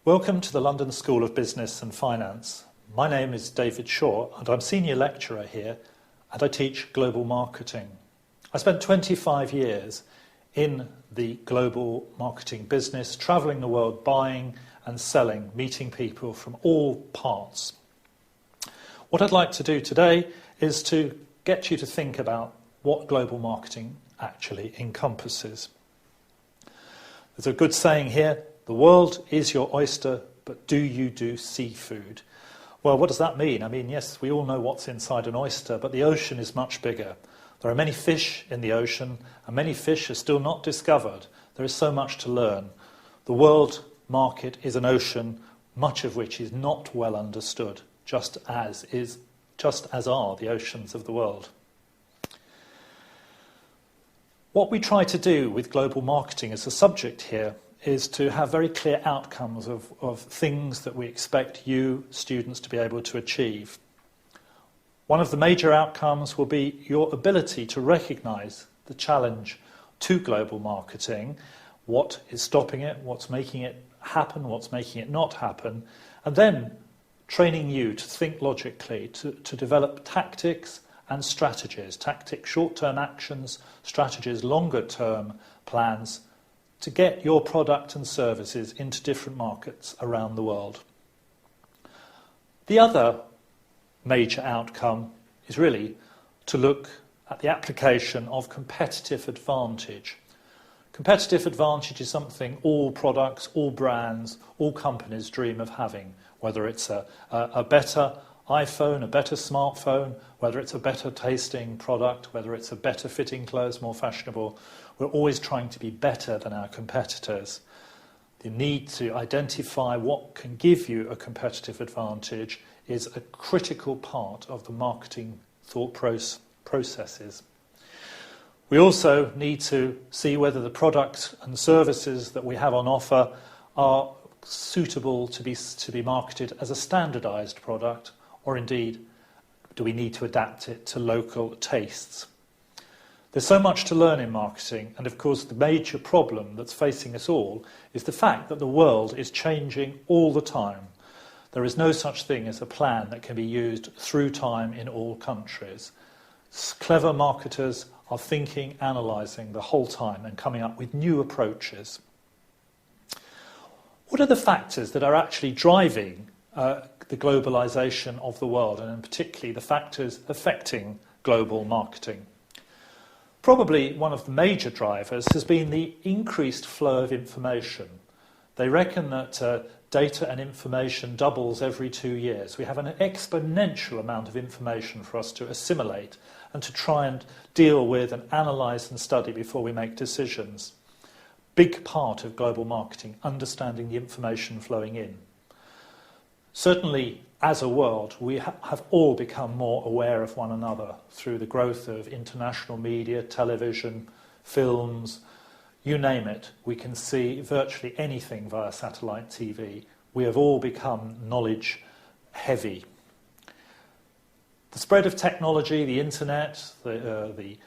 Welcome to the London School of Business and Finance. My name is David Shaw and I'm Senior Lecturer here and I teach global marketing. I spent 25 years in the global marketing business, travelling the world buying and selling, meeting people from all parts. What I'd like to do today is to get you to think about what global marketing actually encompasses. There's a good saying here, the world is your oyster, but do you do seafood? Well, what does that mean? I mean, yes, we all know what's inside an oyster, but the ocean is much bigger. There are many fish in the ocean, and many fish are still not discovered. There is so much to learn. The world market is an ocean, much of which is not well understood, just as are the oceans of the world. What we try to do with global marketing as a subject here is to have very clear outcomes of things that we expect you, students, to be able to achieve. One of the major outcomes will be your ability to recognise the challenge to global marketing, what is stopping it, what's making it happen, what's making it not happen, and then training you to think logically, to develop tactics and strategies, tactics, short-term actions, strategies, longer-term plans, to get your product and services into different markets around the world. The other major outcome is really to look at the application of competitive advantage. Competitive advantage is something all products, all brands, all companies dream of having, whether it's a better iPhone, a better smartphone, whether it's a better tasting product, whether it's a better fitting clothes, more fashionable. We're always trying to be better than our competitors. The need to identify what can give you a competitive advantage is a critical part of the marketing thought processes. We also need to see whether the products and services that we have on offer are suitable to be marketed as a standardised product, or indeed, do we need to adapt it to local tastes? There's so much to learn in marketing, and of course the major problem that's facing us all is the fact that the world is changing all the time. There is no such thing as a plan that can be used through time in all countries. Clever marketers are thinking, analysing the whole time and coming up with new approaches. What are the factors that are actually driving the globalisation of the world, and in particularly the factors affecting global marketing? Probably one of the major drivers has been the increased flow of information. They reckon that data and information doubles every 2 years. We have an exponential amount of information for us to assimilate and to try and deal with and analyse and study before we make decisions. Big part of global marketing, understanding the information flowing in. Certainly, as a world, we have all become more aware of one another through the growth of international media, television, films, you name it. We can see virtually anything via satellite TV. We have all become knowledge heavy. The spread of technology, the internet, the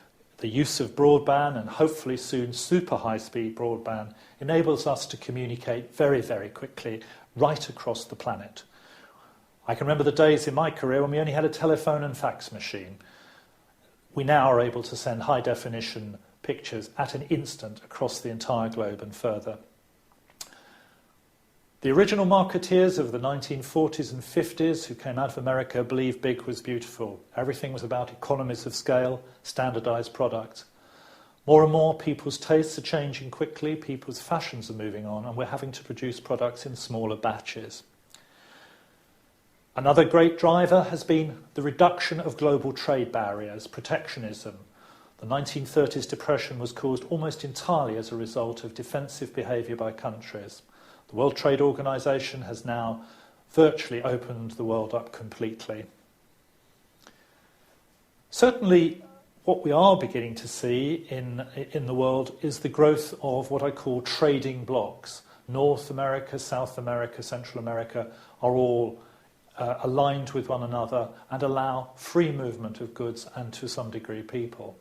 use of broadband, and hopefully soon super high-speed broadband, enables us to communicate very, very quickly right across the planet. I can remember the days in my career when we only had a telephone and fax machine. We now are able to send high-definition pictures at an instant across the entire globe and further. The original marketeers of the 1940s and 50s who came out of America believed big was beautiful. Everything was about economies of scale, standardised products. More and more people's tastes are changing quickly, people's fashions are moving on, and we're having to produce products in smaller batches. Another great driver has been the reduction of global trade barriers, protectionism. The 1930s depression was caused almost entirely as a result of defensive behaviour by countries. The World Trade Organization has now virtually opened the world up completely. Certainly, what we are beginning to see in the world is the growth of what I call trading blocs. North America, South America, Central America are all aligned with one another and allow free movement of goods and to some degree people.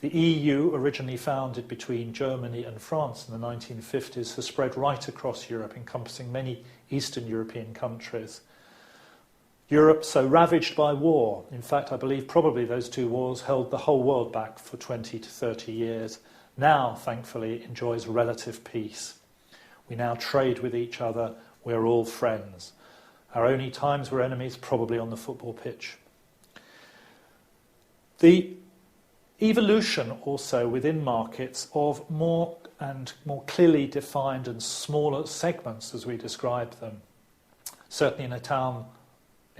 The EU, originally founded between Germany and France in the 1950s, has spread right across Europe, encompassing many Eastern European countries. Europe so ravaged by war, in fact I believe probably those two wars held the whole world back for 20 to 30 years, now thankfully enjoys relative peace. We now trade with each other, we're all friends. Our only times we're enemies, probably on the football pitch. The evolution also within markets of more clearly defined and smaller segments as we describe them. Certainly in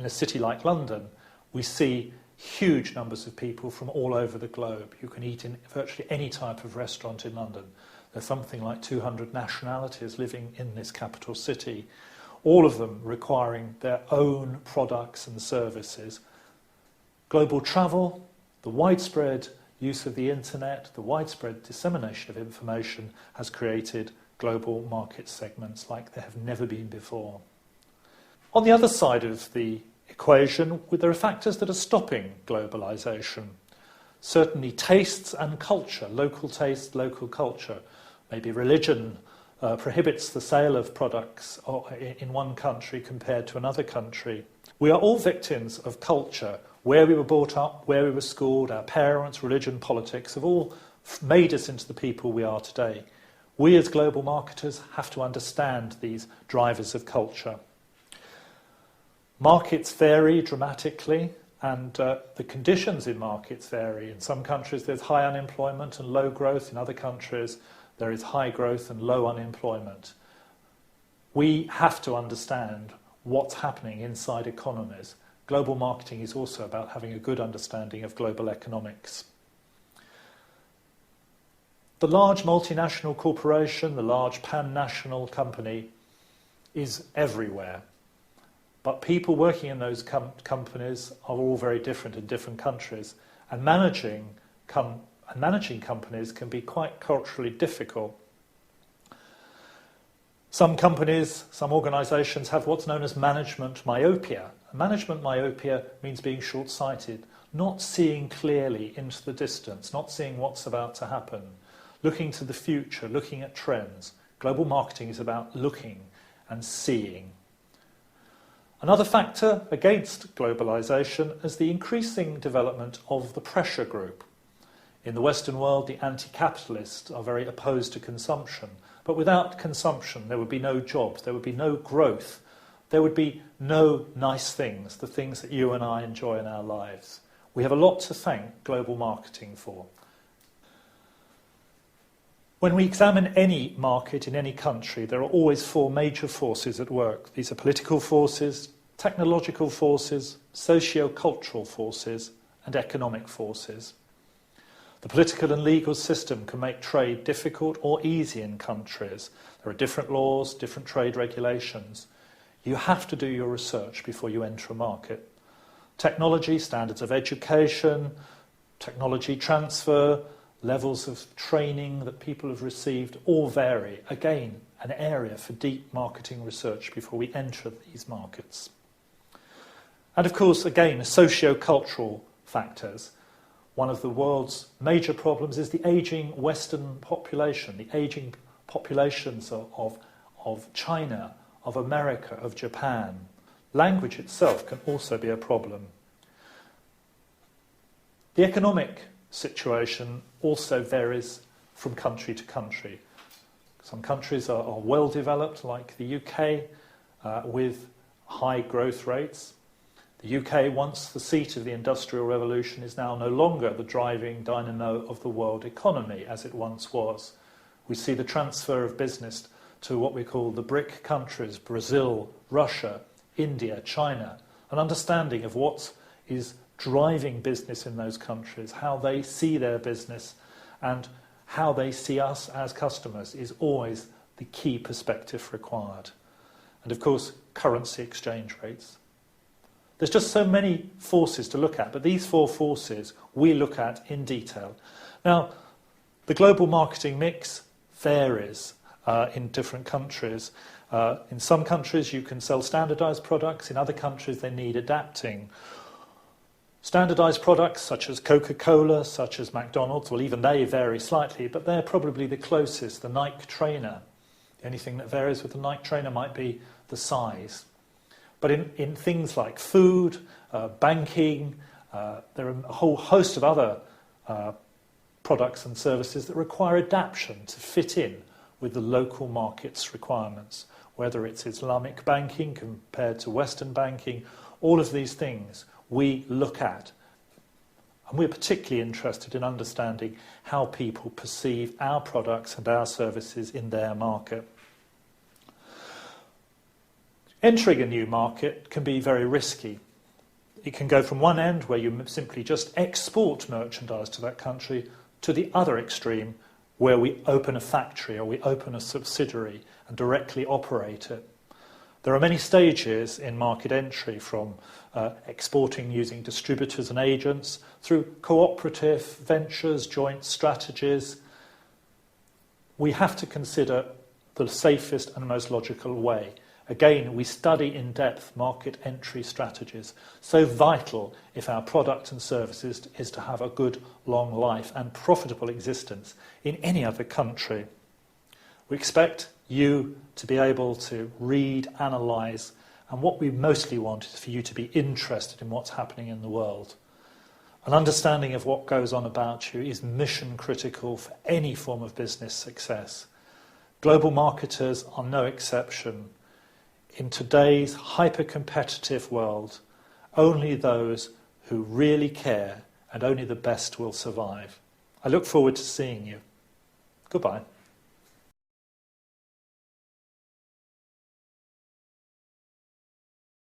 a city like London, we see huge numbers of people from all over the globe. You can eat in virtually any type of restaurant in London. There's something like 200 nationalities living in this capital city, all of them requiring their own products and services. Global travel, the widespread use of the internet, the widespread dissemination of information has created global market segments like there have never been before. On the other side of the equation, there are factors that are stopping globalization. Certainly tastes and culture, local taste, local culture. Maybe religion prohibits the sale of products in one country compared to another country. We are all victims of culture. Where we were brought up, where we were schooled, our parents, religion, politics have all made us into the people we are today. We as global marketers have to understand these drivers of culture. Markets vary dramatically, and the conditions in markets vary. In some countries there's high unemployment and low growth. In other countries there is high growth and low unemployment. We have to understand what's happening inside economies. Global marketing is also about having a good understanding of global economics. The large multinational corporation, the large pan-national company is everywhere. But people working in those companies are all very different in different countries. And managing companies can be quite culturally difficult. Some companies, some organisations have what's known as management myopia. Management myopia means being short-sighted, not seeing clearly into the distance, not seeing what's about to happen, looking to the future, looking at trends. Global marketing is about looking and seeing. Another factor against globalisation is the increasing development of the pressure group. In the Western world, the anti-capitalists are very opposed to consumption. But without consumption, there would be no jobs, there would be no growth, there would be no nice things, the things that you and I enjoy in our lives. We have a lot to thank global marketing for. When we examine any market in any country, there are always four major forces at work. These are political forces, technological forces, socio-cultural forces, and economic forces. The political and legal system can make trade difficult or easy in countries. There are different laws, different trade regulations. You have to do your research before you enter a market. Technology, standards of education, technology transfer, levels of training that people have received all vary. Again, an area for deep marketing research before we enter these markets. And of course, again, socio-cultural factors. One of the world's major problems is the ageing Western population, the ageing populations of China, of America, of Japan. Language itself can also be a problem. The economic situation also varies from country to country. Some countries are well developed, like the UK, with high growth rates. The UK, once the seat of the Industrial Revolution, is now no longer the driving dynamo of the world economy as it once was. We see the transfer of business to what we call the BRIC countries, Brazil, Russia, India, China, an understanding of what is driving business in those countries, how they see their business and how they see us as customers is always the key perspective required. And of course, currency exchange rates. There's just so many forces to look at, but these four forces we look at in detail. Now, the global marketing mix varies in different countries. In some countries you can sell standardized products, in other countries they need adapting. Standardised products such as Coca-Cola, such as McDonald's, well, even they vary slightly, but they're probably the closest. The Nike trainer, the only thing that varies with the Nike trainer might be the size. But in things like food, banking, there are a whole host of other products and services that require adaptation to fit in with the local market's requirements, whether it's Islamic banking compared to Western banking, all of these things we look at. And we're particularly interested in understanding how people perceive our products and our services in their market. Entering a new market can be very risky. It can go from one end, where you simply just export merchandise to that country, to the other extreme, where we open a factory or we open a subsidiary and directly operate it. There are many stages in market entry, from exporting using distributors and agents, through cooperative ventures, joint strategies. We have to consider the safest and most logical way. Again, we study in depth market entry strategies, so vital if our product and services is to have a good long life and profitable existence in any other country. We expect you to be able to read, analyse, and what we mostly want is for you to be interested in what's happening in the world. An understanding of what goes on about you is mission critical for any form of business success. Global marketers are no exception. In today's hyper-competitive world, only those who really care and only the best will survive. I look forward to seeing you. Goodbye.